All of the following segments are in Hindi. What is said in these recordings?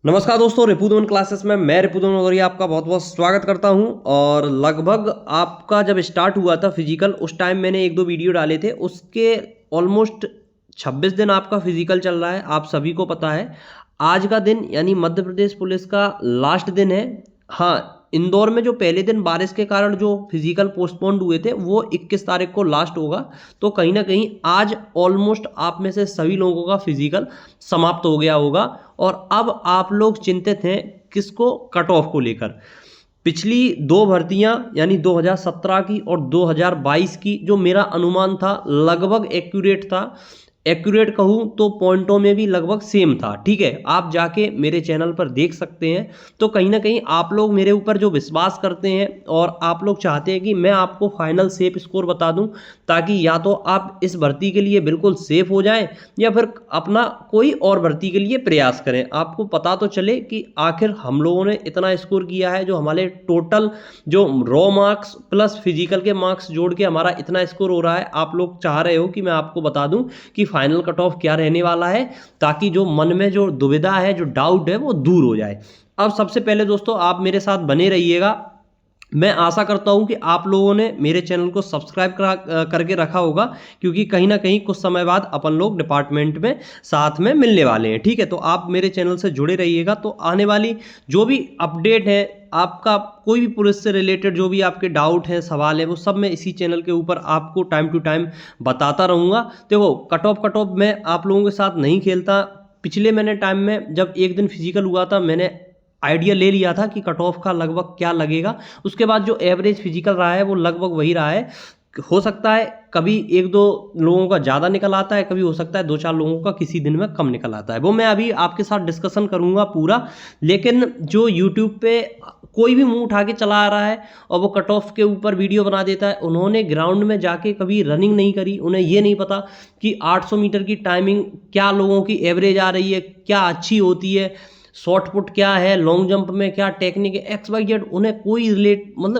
नमस्कार दोस्तों, रिपुदमन क्लासेस में मैं रिपुदमन और आपका बहुत बहुत स्वागत करता हूं। और लगभग आपका जब स्टार्ट हुआ था फिजिकल, उस टाइम मैंने एक दो वीडियो डाले थे। उसके ऑलमोस्ट 26 दिन आपका फिजिकल चल रहा है, आप सभी को पता है। आज का दिन यानी मध्य प्रदेश पुलिस का लास्ट दिन है। हाँ, इंदौर में जो पहले दिन बारिश के कारण जो फिजिकल पोस्टपोन्ड हुए थे वो 21 तारीख को लास्ट होगा। तो कहीं ना कहीं आज ऑलमोस्ट आप में से सभी लोगों का फिजिकल समाप्त हो गया होगा। और अब आप लोग चिंतित हैं किसको, कट ऑफ को लेकर। पिछली दो भर्तियां यानी 2017 की और 2022 की जो मेरा अनुमान था लगभग एक्यूरेट था। एक्यूरेट कहूँ तो पॉइंटों में भी लगभग सेम था। ठीक है, आप जाके मेरे चैनल पर देख सकते हैं। तो कहीं ना कहीं आप लोग मेरे ऊपर जो विश्वास करते हैं और आप लोग चाहते हैं कि मैं आपको फाइनल सेफ स्कोर बता दूं, ताकि या तो आप इस भर्ती के लिए बिल्कुल सेफ हो जाएं या फिर अपना कोई और भर्ती के लिए प्रयास करें। आपको पता तो चले कि आखिर हम लोगों ने इतना स्कोर किया है, जो हमारे टोटल जो रॉ मार्क्स प्लस फिजिकल के मार्क्स जोड़ के हमारा इतना स्कोर हो रहा है। आप लोग चाह रहे हो कि मैं आपको बता दूं कि फाइनल कट ऑफ क्या रहने वाला है, ताकि जो मन में जो दुविधा है, जो डाउट है, वो दूर हो जाए। अब सबसे पहले दोस्तों आप मेरे साथ बने रहिएगा। मैं आशा करता हूं कि आप लोगों ने मेरे चैनल को सब्सक्राइब करके रखा होगा, क्योंकि कहीं ना कहीं कुछ समय बाद अपन लोग डिपार्टमेंट में साथ में मिलने वाले हैं। ठीक है, तो आप मेरे चैनल से जुड़े रहिएगा। तो आने वाली जो भी अपडेट है, आपका कोई भी पुलिस से रिलेटेड जो भी आपके डाउट हैं, सवाल है, वो सब मैं इसी चैनल के ऊपर आपको टाइम टू टाइम बताता रहूँगा। देखो, कट ऑफ मैं आप लोगों के साथ नहीं खेलता। पिछले मैंने टाइम में जब एक दिन फिजिकल हुआ था, मैंने आइडिया ले लिया था कि कट ऑफ का लगभग क्या लगेगा। उसके बाद जो एवरेज फिजिकल रहा है वो लगभग वही रहा है। हो सकता है कभी एक दो लोगों का ज़्यादा निकल आता है, कभी हो सकता है दो चार लोगों का किसी दिन में कम निकल आता है। वो मैं अभी आपके साथ डिस्कशन करूंगा पूरा। लेकिन जो यूट्यूब पे कोई भी मुंह उठा के चला आ रहा है और वो कट ऑफ के ऊपर वीडियो बना देता है, उन्होंने ग्राउंड में जाके कभी रनिंग नहीं करी। उन्हें ये नहीं पता कि 800 मीटर की टाइमिंग क्या लोगों की एवरेज आ रही है, क्या अच्छी होती है, शॉर्ट पुट क्या है, लॉन्ग जंप में क्या टेक्निक है, एक्स वाई जेड। उन्हें कोई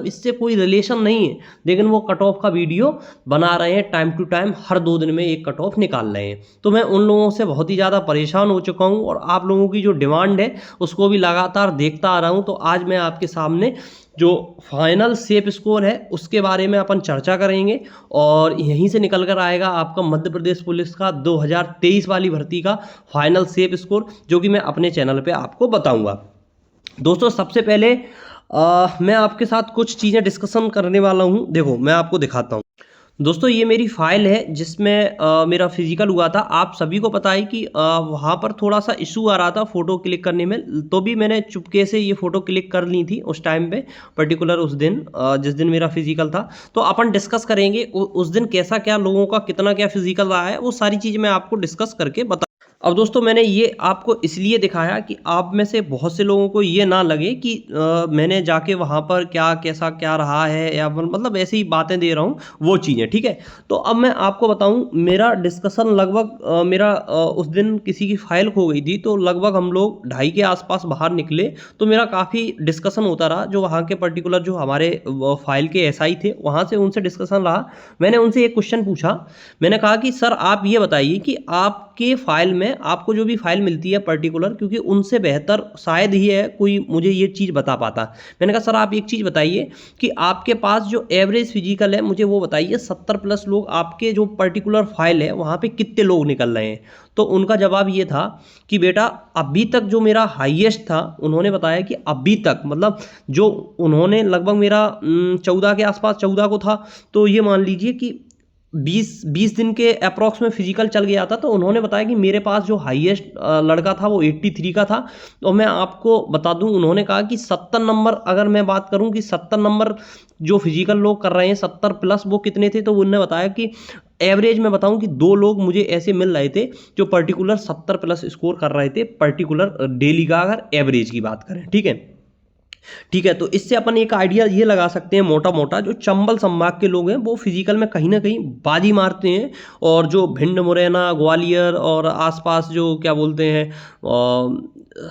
इससे कोई रिलेशन नहीं है। लेकिन वो कट ऑफ का वीडियो बना रहे हैं टाइम टू टाइम, हर 2 दिन में एक कट ऑफ निकाल रहे हैं। तो मैं उन लोगों से बहुत ही ज़्यादा परेशान हो चुका हूँ और आप लोगों की जो डिमांड है उसको भी लगातार देखता आ रहा हूँ। तो आज मैं आपके सामने जो फाइनल सेफ स्कोर है उसके बारे में अपन चर्चा करेंगे, और यहीं से निकल कर आएगा आपका मध्य प्रदेश पुलिस का 2023 वाली भर्ती का फाइनल सेफ स्कोर, जो कि मैं अपने चैनल पे आपको बताऊंगा। दोस्तों, सबसे पहले मैं आपके साथ कुछ चीज़ें डिस्कशन करने वाला हूं। देखो, मैं आपको दिखाता हूं। दोस्तों, ये मेरी फाइल है जिसमें मेरा फिजिकल हुआ था। आप सभी को पता है कि वहाँ पर थोड़ा सा इशू आ रहा था फ़ोटो क्लिक करने में, तो भी मैंने चुपके से ये फ़ोटो क्लिक कर ली थी उस टाइम पे, पर्टिकुलर उस दिन जिस दिन मेरा फिजिकल था। तो अपन डिस्कस करेंगे उस दिन कैसा क्या लोगों का कितना क्या फिजिकल रहा है, वो सारी चीज़ मैं आपको डिस्कस करके बता। अब दोस्तों, मैंने ये आपको इसलिए दिखाया कि आप में से बहुत से लोगों को ये ना लगे कि मैंने जाके वहाँ पर क्या कैसा क्या रहा है, या मतलब ऐसी ही बातें दे रहा हूँ वो चीज़ें। ठीक है, तो अब मैं आपको बताऊँ मेरा डिस्कशन लगभग उस दिन किसी की फाइल खो गई थी, तो लगभग हम लोग 2:30 के आसपास बाहर निकले। तो मेरा काफ़ी डिस्कशन होता रहा, जो वहाँ के पर्टिकुलर जो हमारे फाइल के एसआई थे, वहाँ से उनसे डिस्कशन रहा। मैंने उनसे एक क्वेश्चन पूछा। मैंने कहा कि सर, आप ये बताइए कि आपके फाइल में आपको जो भी फाइल मिलती है पर्टिकुलर, क्योंकि उनसे बेहतर शायद ही है कोई मुझे ये चीज़ बता पाता। मैंने कहा सर, आप एक चीज़ बताइए कि आपके पास जो एवरेज फिजिकल है मुझे वो बताइए, 70 प्लस लोग आपके जो पर्टिकुलर फाइल है वहाँ पे कितने लोग निकल रहे हैं। तो उनका जवाब ये था कि बेटा, अभी तक जो मेरा हाईएस्ट था, उन्होंने बताया कि अभी तक मतलब जो उन्होंने लगभग मेरा 14 के आसपास 14 को था, तो ये मान लीजिए कि 20 दिन के अप्रॉक्स में फिजिकल चल गया था। तो उन्होंने बताया कि मेरे पास जो हाईएस्ट लड़का था वो 83 का था। तो मैं आपको बता दूं, उन्होंने कहा कि 70 नंबर, अगर मैं बात करूं कि 70 नंबर जो फिजिकल लोग कर रहे हैं 70 प्लस, वो कितने थे, तो उन्होंने बताया कि एवरेज में बताऊं कि 2 लोग मुझे ऐसे मिल रहे थे जो पर्टिकुलर 70 प्लस स्कोर कर रहे थे, पर्टिकुलर डेली का अगर एवरेज की बात करें। ठीक है, ठीक है, तो इससे अपन एक आइडिया ये लगा सकते हैं मोटा मोटा, जो चंबल संभाग के लोग हैं वो फिजिकल में कहीं ना कहीं बाजी मारते हैं, और जो भिंड, मुरैना, ग्वालियर और आसपास जो क्या बोलते हैं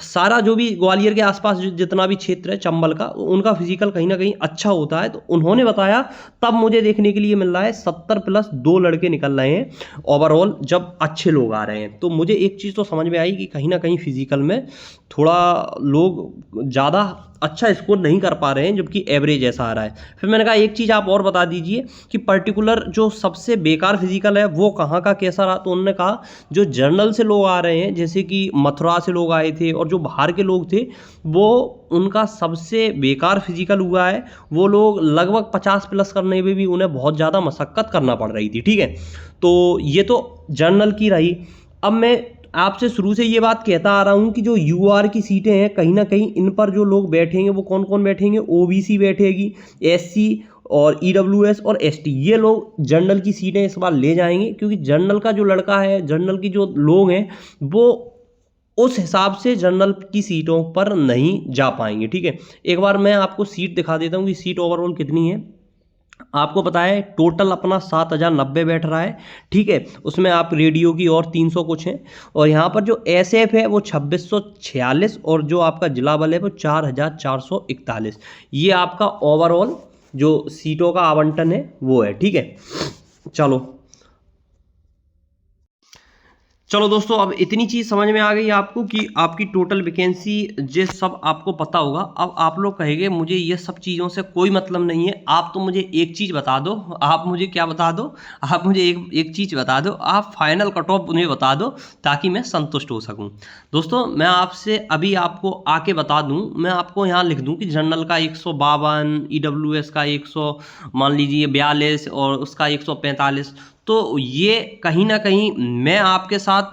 सारा जो भी ग्वालियर के आसपास जितना भी क्षेत्र है चंबल का, उनका फिजिकल कहीं ना कहीं अच्छा होता है। तो उन्होंने बताया, तब मुझे देखने के लिए मिल रहा है 70+ 2 लड़के निकल रहे हैं ओवरऑल, जब अच्छे लोग आ रहे हैं। तो मुझे एक चीज़ तो समझ में आई कि कहीं ना कहीं फिजिकल में थोड़ा लोग ज़्यादा अच्छा स्कोर नहीं कर पा रहे हैं, जबकि एवरेज ऐसा आ रहा है। फिर मैंने कहा एक चीज़ आप और बता दीजिए कि पर्टिकुलर जो सबसे बेकार फिजिकल है वो कहाँ का कैसा रहा। तो उन्होंने कहा जो जर्नल से लोग आ रहे हैं, जैसे कि मथुरा से लोग आए थे और जो बाहर के लोग थे, वो उनका सबसे बेकार फिजिकल हुआ है। वो लोग लगभग 50+ करने में भी उन्हें बहुत ज़्यादा मशक्क़त करना पड़ रही थी। ठीक है, तो ये तो जर्नल की रही। अब मैं आपसे शुरू से ये बात कहता आ रहा हूँ कि जो यूआर की सीटें हैं, कहीं ना कहीं इन पर जो लोग बैठेंगे वो कौन कौन बैठेंगे, ओबीसी बैठेगी, एससी और ईडब्ल्यूएस और एसटी, ये लोग जनरल की सीटें इस बार ले जाएंगे। क्योंकि जनरल का जो लड़का है, जनरल की जो लोग हैं, वो उस हिसाब से जनरल की सीटों पर नहीं जा पाएंगे। ठीक है, एक बार मैं आपको सीट दिखा देता हूँ कि सीट ओवरऑल कितनी है। आपको पता है टोटल अपना 7090 बैठ रहा है। ठीक है, उसमें आप रेडियो की और 300 कुछ हैं, और यहाँ पर जो एसएफ है वो 2646, और जो आपका जिला बल है वो 4441। ये आपका ओवरऑल जो सीटों का आवंटन है वो है। ठीक है, चलो दोस्तों, अब इतनी चीज़ समझ में आ गई आपको कि आपकी टोटल वैकेंसी, ये सब आपको पता होगा। अब आप लोग कहेंगे मुझे ये सब चीज़ों से कोई मतलब नहीं है, आप तो मुझे एक चीज़ बता दो। आप मुझे क्या बता दो, आप मुझे एक चीज़ बता दो, आप फाइनल कट ऑफ मुझे बता दो, ताकि मैं संतुष्ट हो सकूं। दोस्तों, मैं आपसे अभी आपको आके बता दूं, मैं आपको यहाँ लिख दूं कि जनरल का 152, ईडब्ल्यूएस का 100 मान लीजिए 42 और उसका 145। तो ये कहीं ना कहीं मैं आपके साथ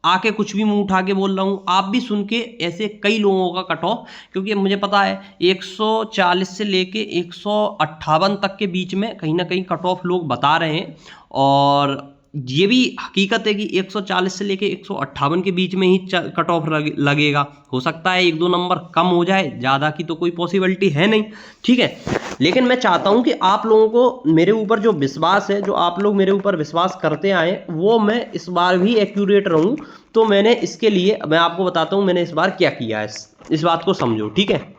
आके कुछ भी मुंह उठा के बोल रहा हूँ, आप भी सुन के ऐसे कई लोगों का कट ऑफ, क्योंकि मुझे पता है 140 से लेके 158 तक के बीच में कहीं ना कहीं कट ऑफ लोग बता रहे हैं। और ये भी हकीकत है कि 140 से लेके 158 के बीच में ही कट ऑफ लगेगा। हो सकता है 1-2 नंबर कम हो जाए, ज़्यादा की तो कोई पॉसिबिलिटी है नहीं। ठीक है, लेकिन मैं चाहता हूं कि आप लोगों को मेरे ऊपर जो विश्वास है, जो आप लोग मेरे ऊपर विश्वास करते आए, वो मैं इस बार भी एक्यूरेट रहूं। तो मैंने इसके लिए मैं आपको बताता हूं मैंने इस बार क्या किया है, इस बात को समझो। ठीक है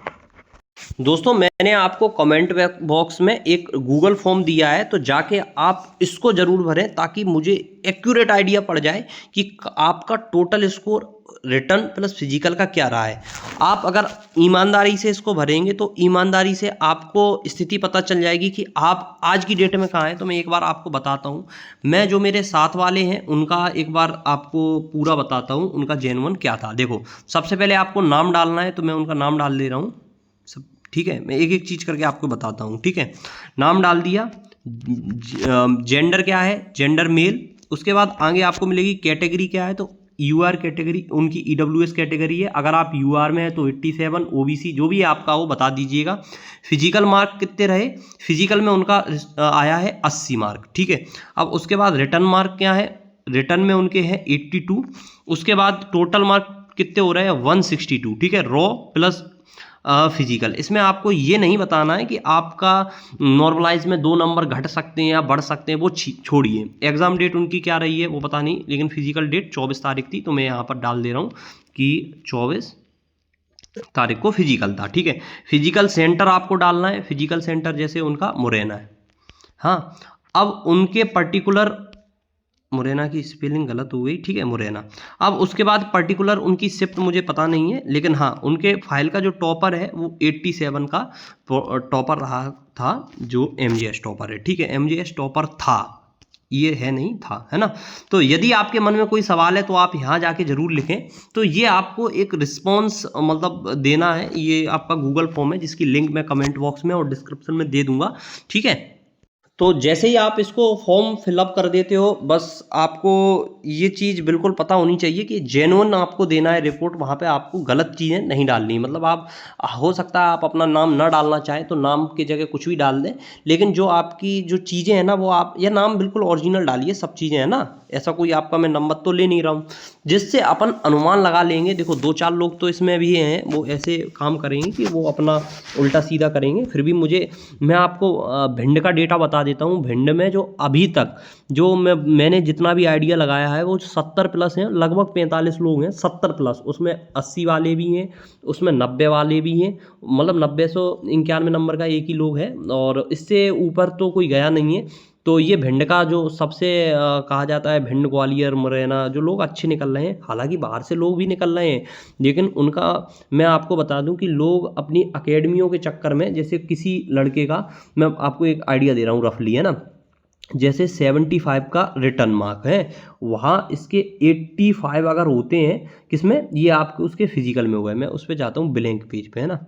दोस्तों, मैंने आपको कमेंट बॉक्स में एक गूगल फॉर्म दिया है, तो जाके आप इसको ज़रूर भरें, ताकि मुझे एक्यूरेट आइडिया पड़ जाए कि आपका total score return plus physical का क्या रहा है। आप अगर ईमानदारी से इसको भरेंगे तो ईमानदारी से आपको स्थिति पता चल जाएगी कि आप आज की डेट में कहाँ हैं। तो मैं एक बार आपको बताता हूँ, मैं जो मेरे साथ वाले हैं उनका एक बार आपको पूरा बताता हूँ, उनका जेन्युइन क्या था। देखो, सबसे पहले आपको नाम डालना है, तो मैं उनका नाम डाल दे रहा हूँ सब। ठीक है, मैं एक एक चीज़ करके आपको बताता हूँ। ठीक है, नाम डाल दिया, जेंडर क्या है, जेंडर मेल। उसके बाद आगे आपको मिलेगी कैटेगरी क्या है, तो यूआर कैटेगरी, उनकी ईडब्ल्यूएस कैटेगरी है। अगर आप यूआर में है तो 87, ओबीसी जो भी है आपका वो बता दीजिएगा। फिजिकल मार्क कितने रहे, फिजिकल में उनका आया है 80 मार्क। ठीक है, अब उसके बाद रिटर्न मार्क क्या है, रिटर्न में उनके हैं 82। उसके बाद टोटल मार्क कितने हो रहे हैं, 162। ठीक है, रॉ प्लस फिजिकल। इसमें आपको ये नहीं बताना है कि आपका नॉर्मलाइज में 2 नंबर घट सकते हैं या बढ़ सकते हैं, वो छोड़िए। एग्जाम डेट उनकी क्या रही है वो पता नहीं, लेकिन फिजिकल डेट 24 तारीख थी, तो मैं यहाँ पर डाल दे रहा हूँ कि 24 तारीख को फिजिकल था। ठीक है, फिजिकल सेंटर आपको डालना है, फिजिकल सेंटर जैसे उनका मुरैना है। हाँ, अब उनके पर्टिकुलर, मुरैना की स्पेलिंग गलत हो गई। ठीक है, मुरैना। अब उसके बाद पर्टिकुलर उनकी शिफ्ट मुझे पता नहीं है, लेकिन हाँ, उनके फाइल का जो टॉपर है वो 87 का टॉपर रहा था, जो एमजीएस टॉपर है। ठीक है, एमजीएस टॉपर था, ये है नहीं था, है ना। तो यदि आपके मन में कोई सवाल है तो आप यहाँ जाके जरूर लिखें। तो ये आपको एक रिस्पॉन्स मतलब देना है। ये आपका गूगल फॉर्म है, जिसकी लिंक मैं कमेंट बॉक्स में और डिस्क्रिप्शन में दे दूंगा। ठीक है, तो जैसे ही आप इसको फॉर्म फिलअप कर देते हो, बस आपको ये चीज़ बिल्कुल पता होनी चाहिए कि जेन्युइन आपको देना है रिपोर्ट। वहाँ पे आपको गलत चीज़ें नहीं डालनी। मतलब आप, हो सकता है आप अपना नाम ना डालना चाहें तो नाम की जगह कुछ भी डाल दें, लेकिन जो आपकी जो चीज़ें हैं ना, वो आप, या नाम बिल्कुल ओरिजिनल डालिए, सब चीज़ें हैं ना, ऐसा कोई आपका मैं नंबर तो ले नहीं रहा हूँ, जिससे अपन अनुमान लगा लेंगे। देखो 2-4 लोग तो इसमें भी हैं, वो ऐसे काम करेंगे कि वो अपना उल्टा सीधा करेंगे। फिर भी मैं आपको भिंड का डेटा बता देता हूँ। भिंड में जो अभी तक जो मैंने जितना भी आइडिया लगाया है वो 70 प्लस हैं, लगभग 45 लोग हैं, 70 प्लस। उसमें 80 वाले भी हैं, उसमें 90 वाले भी हैं, मतलब 90-191 नंबर का एक ही लोग है, और इससे ऊपर तो कोई गया नहीं है। तो ये भिंड का जो सबसे कहा जाता है, भिंड, ग्वालियर, मुरैना जो लोग अच्छे निकल रहे हैं, हालांकि बाहर से लोग भी निकल रहे हैं, लेकिन उनका मैं आपको बता दूं कि लोग अपनी अकेडमियों के चक्कर में, जैसे किसी लड़के का मैं आपको एक आइडिया दे रहा हूँ रफली, है ना, जैसे 75 का रिटर्न मार्क है, वहाँ इसके 85 अगर होते हैं किसमें, ये आपके उसके फिजिकल में हो गए। मैं उस पर जाता हूँ ब्लैंक पेज पे, है ना,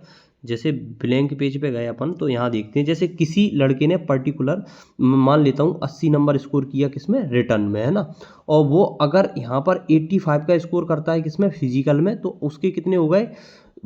जैसे ब्लैंक पेज पे गए अपन, तो यहाँ देखते हैं जैसे किसी लड़के ने पर्टिकुलर मान लेता हूँ 80 नंबर स्कोर किया किसमें, रिटर्न में, है ना, और वो अगर यहाँ पर 85 का स्कोर करता है किसमें, फिजिकल में, तो उसके कितने हो गए,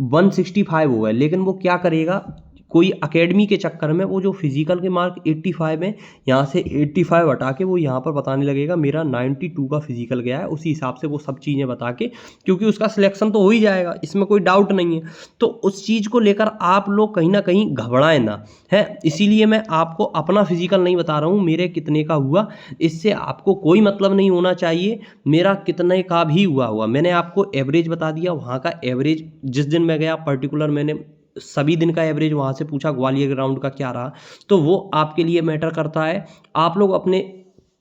165 हो गए। लेकिन वो क्या करेगा, कोई अकेडमी के चक्कर में वो जो फिजिकल के मार्क 85 है, यहाँ से 85 हटा के वो यहाँ पर बताने लगेगा मेरा 92 का फिजिकल गया है, उसी हिसाब से वो सब चीज़ें बता के, क्योंकि उसका सिलेक्शन तो हो ही जाएगा, इसमें कोई डाउट नहीं है। तो उस चीज़ को लेकर आप लोग कहीं ना कहीं घबराएं ना, है, इसीलिए मैं आपको अपना फिजिकल नहीं बता रहा हूँ मेरे कितने का हुआ, इससे आपको कोई मतलब नहीं होना चाहिए मेरा कितने का भी हुआ। मैंने आपको एवरेज बता दिया, वहाँ का एवरेज जिस दिन मैं गया पर्टिकुलर, मैंने सभी दिन का एवरेज वहाँ से पूछा, ग्वालियर ग्राउंड का क्या रहा, तो वो आपके लिए मैटर करता है। आप लोग अपने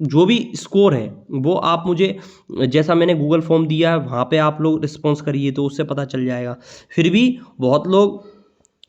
जो भी स्कोर है वो आप मुझे, जैसा मैंने गूगल फॉर्म दिया है वहाँ पे आप लोग रिस्पॉन्स करिए, तो उससे पता चल जाएगा। फिर भी बहुत लोग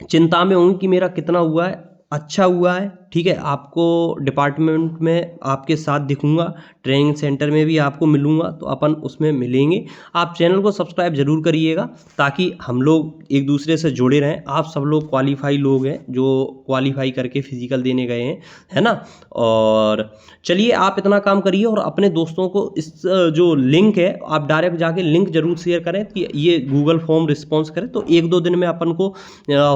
चिंता में होंगे कि मेरा कितना हुआ है, अच्छा हुआ है, ठीक है, आपको डिपार्टमेंट में आपके साथ दिखूंगा, ट्रेनिंग सेंटर में भी आपको मिलूंगा, तो अपन उसमें मिलेंगे। आप चैनल को सब्सक्राइब जरूर करिएगा ताकि हम लोग एक दूसरे से जुड़े रहें। आप सब लोग क्वालिफाई लोग हैं जो क्वालिफाई करके फिजिकल देने गए हैं, है ना। और चलिए आप इतना काम करिए, और अपने दोस्तों को इस जो लिंक है आप डायरेक्ट जाके लिंक जरूर शेयर करें कि ये गूगल फॉर्म रिस्पॉन्स करें, तो 1-2 दिन में अपन को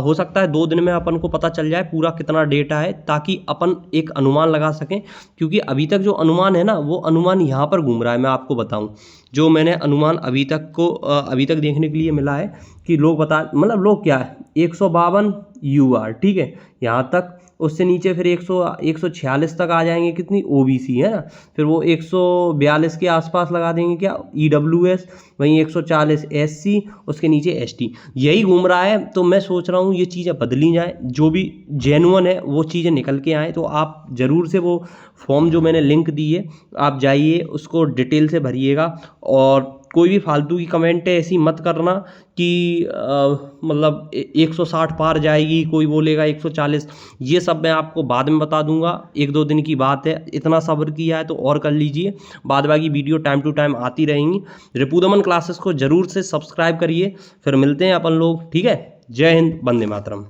हो सकता है 2 दिन में अपन को पता चल जाए पूरा कितना डेटा है, ताकि अपन एक अनुमान लगा सकें। क्योंकि अभी तक जो अनुमान है ना, वो अनुमान यहाँ पर घूम रहा है। मैं आपको बताऊं, जो मैंने अनुमान अभी तक देखने के लिए मिला है कि लोग लोग क्या है, 152 UR, ठीक है, यहाँ तक, उससे नीचे फिर 146 तक आ जाएंगे, कितनी OBC, है ना, फिर वो 142 के आसपास लगा देंगे क्या, EWS, वहीं 140 SC, उसके नीचे ST, यही घूम रहा है। तो मैं सोच रहा हूँ ये चीज़ें बदली जाए, जो भी जेन्युइन है वो चीज़ें निकल के आए। तो आप ज़रूर से वो फॉर्म जो मैंने लिंक दी है, आप जाइए उसको डिटेल से भरिएगा, और कोई भी फालतू की कमेंट है ऐसी मत करना कि 160 पार जाएगी, कोई बोलेगा 140, ये सब मैं आपको बाद में बता दूंगा, 1-2 दिन की बात है। इतना सब्र किया है तो और कर लीजिए, बाद बाकी वीडियो टाइम टू टाइम आती रहेंगी। रिपुदमन क्लासेस को जरूर से सब्सक्राइब करिए। फिर मिलते हैं अपन लोग, ठीक है। जय हिंद, वंदे मातरम।